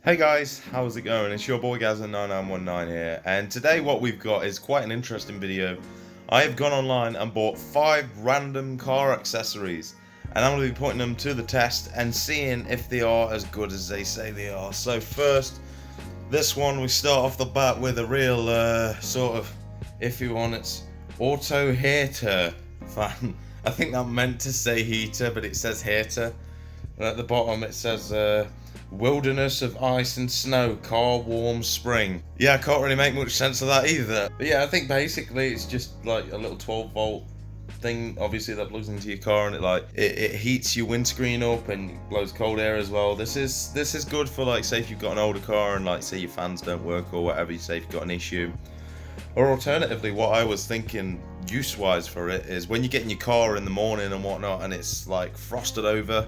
Hey guys, how's it going? It's your boy Gazza9919 here, and today what we've got is quite an interesting video. I have gone online and bought 5 random car accessories, and I'm going to be putting them to the test and seeing if they are as good as they say they are. So first, this one, we start off the bat with a real sort of iffy one. It's auto heater fan. I think that meant to say heater, but it says heater. And at the bottom it says wilderness of ice and snow, car warm spring. Yeah, I can't really make much sense of that either. But yeah, I think basically it's just like a little 12-volt thing, obviously, that plugs into your car, and it heats your windscreen up and blows cold air as well. This is good for, like, say if you've got an older car and, like, say your fans don't work or whatever, you say if you've got an issue. Or alternatively, what I was thinking use-wise for it is when you get in your car in the morning and whatnot and it's like frosted over,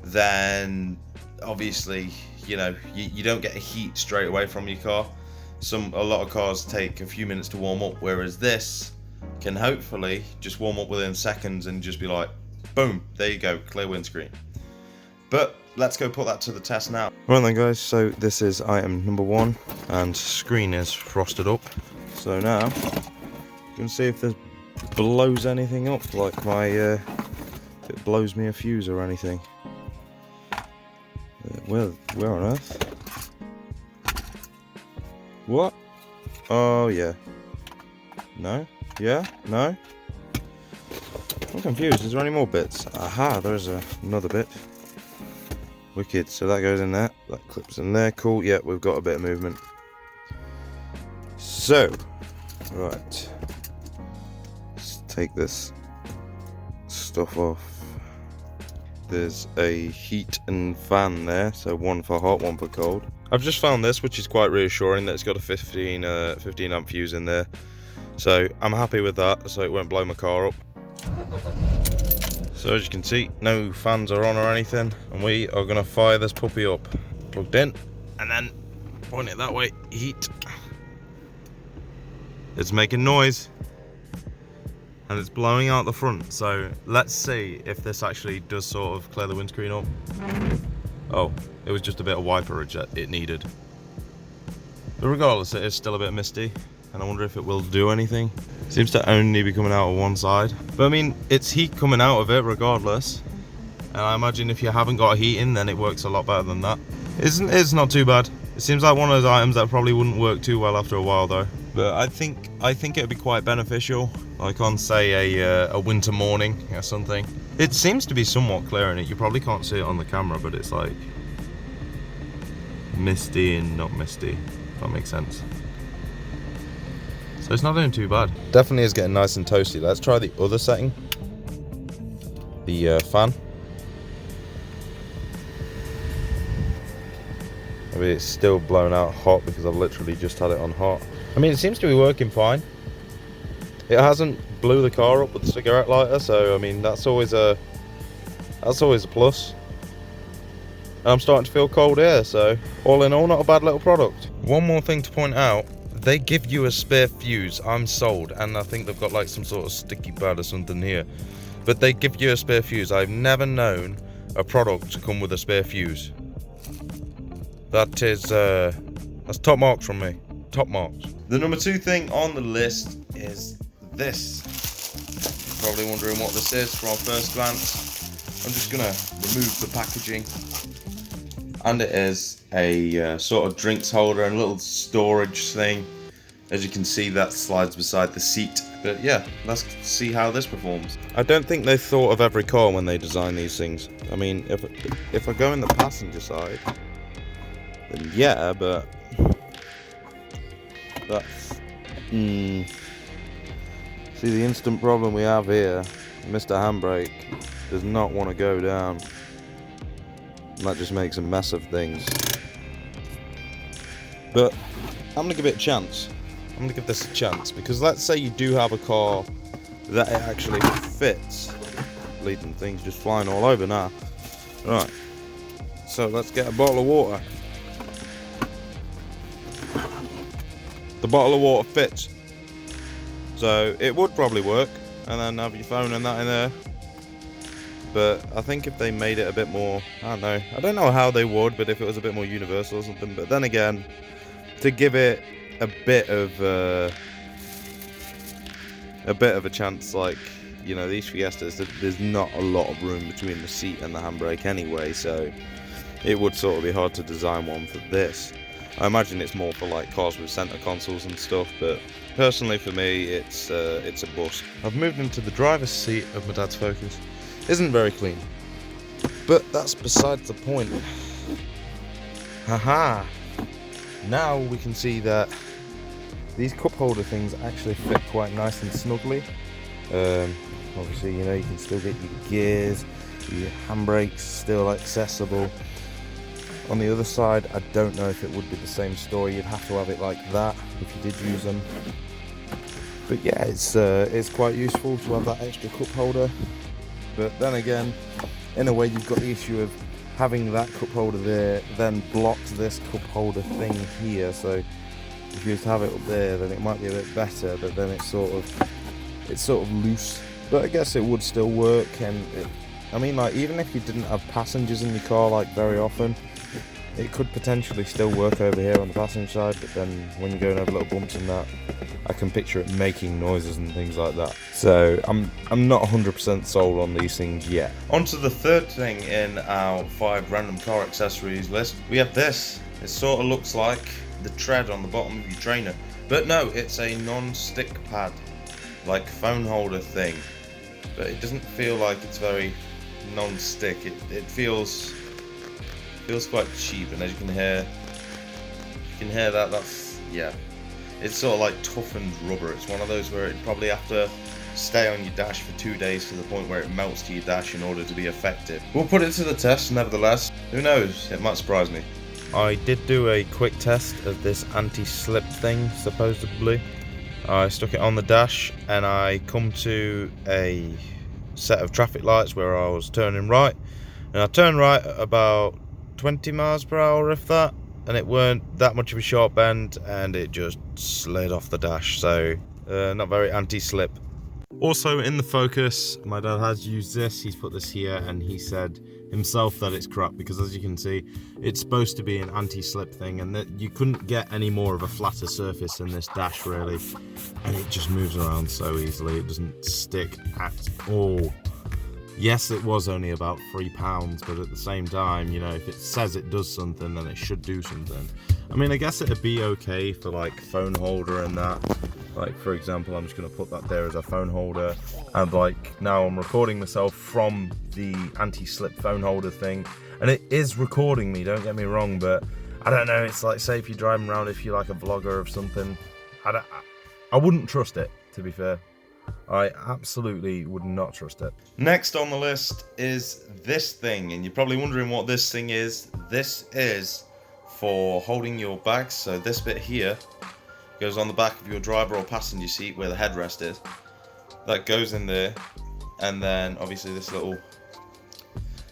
then obviously, you know, you don't get a heat straight away from your car. A lot of cars take a few minutes to warm up, whereas this can hopefully just warm up within seconds and just be like, boom, there you go, clear windscreen. But let's go put that to the test now. Right then guys, so this is item number 1, and screen is frosted up. So now, you can see if this blows anything up, like if it blows me a fuse or anything. Where on earth? What? Oh yeah. No? Yeah? No? I'm confused. Is there any more bits? Aha, there's another bit. Wicked. So that goes in there. That clips in there. Cool. Yeah, we've got a bit of movement. So, right. Let's take this stuff off. There's a heat and fan there, so one for hot, one for cold. I've just found this, which is quite reassuring, that it's got a 15 amp fuse in there. So I'm happy with that, so it won't blow my car up. So as you can see, no fans are on or anything, and we are going to fire this puppy up. Plugged in, and then point it that way, heat. It's making noise. And it's blowing out the front, so let's see if this actually does sort of clear the windscreen up. Oh, it was just a bit of wiper it needed. But regardless, it is still a bit misty, and I wonder if it will do anything. Seems to only be coming out of one side. But I mean, it's heat coming out of it regardless. And I imagine if you haven't got a heat in, then it works a lot better than that. It's not too bad. It seems like one of those items that probably wouldn't work too well after a while though. But I think it would be quite beneficial, like on say a winter morning or something. It seems to be somewhat clearing it. You probably can't see it on the camera, but it's like misty and not misty, if that makes sense. So it's not doing too bad. Definitely is getting nice and toasty. Let's try the other setting, the fan. Maybe it's still blown out hot because I've literally just had it on hot. I mean, it seems to be working fine. It hasn't blew the car up with the cigarette lighter, so I mean that's always a plus. And I'm starting to feel cold air, so all in all, not a bad little product. One more thing to point out, they give you a spare fuse. I'm sold, and I think they've got like some sort of sticky pad or something here. But they give you a spare fuse. I've never known a product to come with a spare fuse. That is, that's top marks from me. Top marks. The number 2 thing on the list is this. You're probably wondering what this is from first glance. I'm just gonna remove the packaging. And it is a sort of drinks holder and a little storage thing. As you can see, that slides beside the seat. But yeah, let's see how this performs. I don't think they thought of every car when they design these things. I mean, if I go in the passenger side, then yeah, but that's see the instant problem we have here. Mr. Handbrake does not want to go down, and that just makes a mess of things. But I'm gonna give it a chance. I'm gonna give this a chance, because let's say you do have a car that it actually fits. Bleeding things just flying all over now. Right, so let's get a bottle of water. The bottle of water fits, so it would probably work. And then have your phone and that in there. but I think if they made it a bit more, I don't know how they would, but if it was a bit more universal or something. But then again, to give it a bit of a chance, like, you know, these Fiestas, there's not a lot of room between the seat and the handbrake anyway, so it would sort of be hard to design one for this. I imagine it's more for like cars with center consoles and stuff, but personally for me, it's a bust. I've moved into the driver's seat of my dad's Focus. Isn't very clean, but that's besides the point. Haha! Now we can see that these cup holder things actually fit quite nice and snugly. Obviously, you know, you can still get your gears, your handbrakes still accessible. On the other side, I don't know if it would be the same story. You'd have to have it like that if you did use them. But yeah, it's quite useful to have that extra cup holder. But then again, in a way, you've got the issue of having that cup holder there then blocks this cup holder thing here. So if you used to have it up there, then it might be a bit better. But then it's sort of loose. But I guess it would still work. And I mean, like, even if you didn't have passengers in your car like very often, it could potentially still work over here on the passenger side, but then when you're going over little bumps and that, I can picture it making noises and things like that. So I'm not 100% sold on these things yet. On to the third thing in our 5 random car accessories list. We have this. It sort of looks like the tread on the bottom of your trainer, but no, it's a non-stick pad, like phone holder thing. But it doesn't feel like it's very non-stick. It feels quite cheap, and as you can hear that's, yeah, it's sort of like toughened rubber. It's one of those where it'd probably have to stay on your dash for 2 days to the point where it melts to your dash in order to be effective. We'll put it to the test nevertheless. Who knows, it might surprise me. I did do a quick test of this anti-slip thing, supposedly. I stuck it on the dash and I come to a set of traffic lights where I was turning right, and I turned right at about 20 miles per hour, if that, and it weren't that much of a sharp bend, and it just slid off the dash. So not very anti-slip. Also in the Focus, my dad has used this. He's put this here, and he said himself that it's crap because, as you can see, it's supposed to be an anti-slip thing, and that you couldn't get any more of a flatter surface in this dash really, and it just moves around so easily. It doesn't stick at all. Yes, it was only about £3, but at the same time, you know, if it says it does something, then it should do something. I mean, I guess it'd be okay for like phone holder and that. Like, for example, I'm just going to put that there as a phone holder, and like now I'm recording myself from the anti-slip phone holder thing, and it is recording me, don't get me wrong, but I don't know, it's like, say if you're driving around, if you're like a vlogger of something, I wouldn't trust it, to be fair. I absolutely would not trust it. Next on the list is this thing, and you're probably wondering what this thing is. This is for holding your bags, so this bit here goes on the back of your driver or passenger seat where the headrest is. That goes in there, and then obviously this little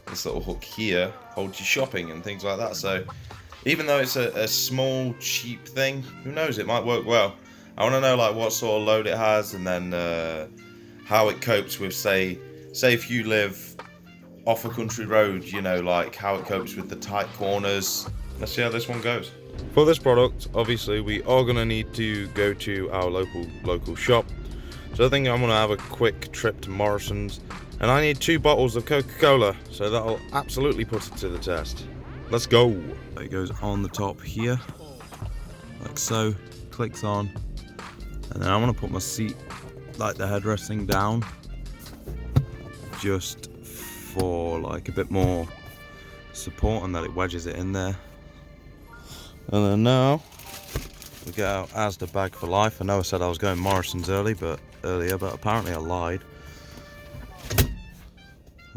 hook here holds your shopping and things like that. So even though it's a small, cheap thing, who knows, it might work well. I want to know like what sort of load it has, and then how it copes with, say if you live off a country road, you know, like how it copes with the tight corners. Let's see how this one goes. For this product, obviously we are going to need to go to our local shop. So I think I'm going to have a quick trip to Morrison's, and I need 2 bottles of Coca-Cola, so that'll absolutely put it to the test. Let's go. It goes on the top here, like so, clicks on. And then I'm going to put my seat, like the headrest thing, down just for like a bit more support, and that it wedges it in there. And then now we get our Asda bag for life. I know I said I was going Morrison's earlier, but apparently I lied.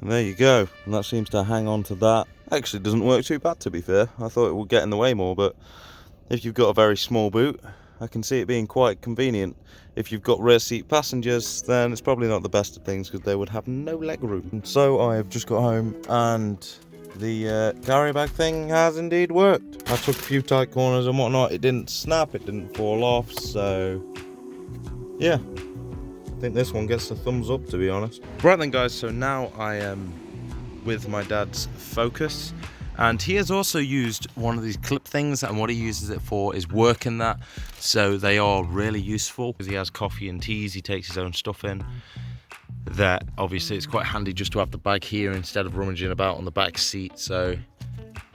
And there you go. And that seems to hang on to that. Actually doesn't work too bad, to be fair. I thought it would get in the way more, but if you've got a very small boot, I can see it being quite convenient. If you've got rear seat passengers, then it's probably not the best of things because they would have no leg room. So I have just got home, and the carry bag thing has indeed worked. I took a few tight corners and whatnot. It didn't snap, it didn't fall off, so yeah. I think this one gets the thumbs up, to be honest. Right then guys, so now I am with my dad's Focus. And he has also used one of these clip things, and what he uses it for is working that. So they are really useful because he has coffee and teas, he takes his own stuff in. That obviously it's quite handy just to have the bag here instead of rummaging about on the back seat. So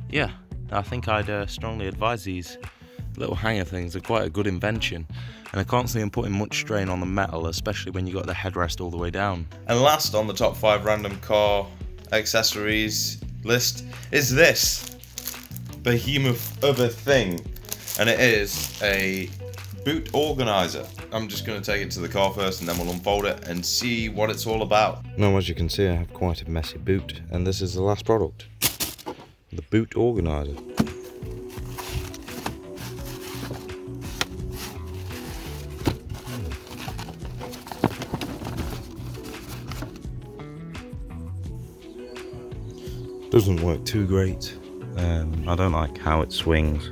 yeah, I think I'd strongly advise these little hanger things. They're quite a good invention, and I can't see them putting much strain on the metal, especially when you got the headrest all the way down. And last on the top 5 random car accessories list is this behemoth of a thing, and it is a boot organizer. I'm just going to take it to the car first, and then we'll unfold it and see what it's all about. Now, as you can see, I have quite a messy boot, and this is the last product, the boot organizer. Doesn't work too great. I don't like how it swings.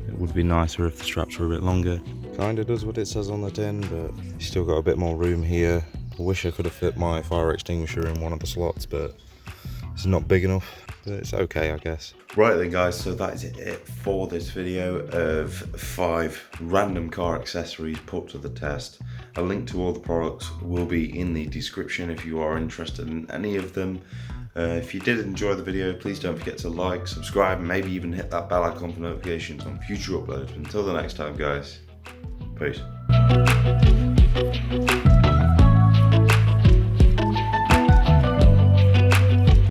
It would be nicer if the straps were a bit longer. Kinda does what it says on the tin, but you still got a bit more room here. I wish I could have fit my fire extinguisher in one of the slots, but it's not big enough. But it's okay, I guess. Right then guys, so that is it for this video of 5 random car accessories put to the test. A link to all the products will be in the description if you are interested in any of them. If you did enjoy the video, please don't forget to like, subscribe, and maybe even hit that bell icon for notifications on future uploads. Until the next time guys, peace.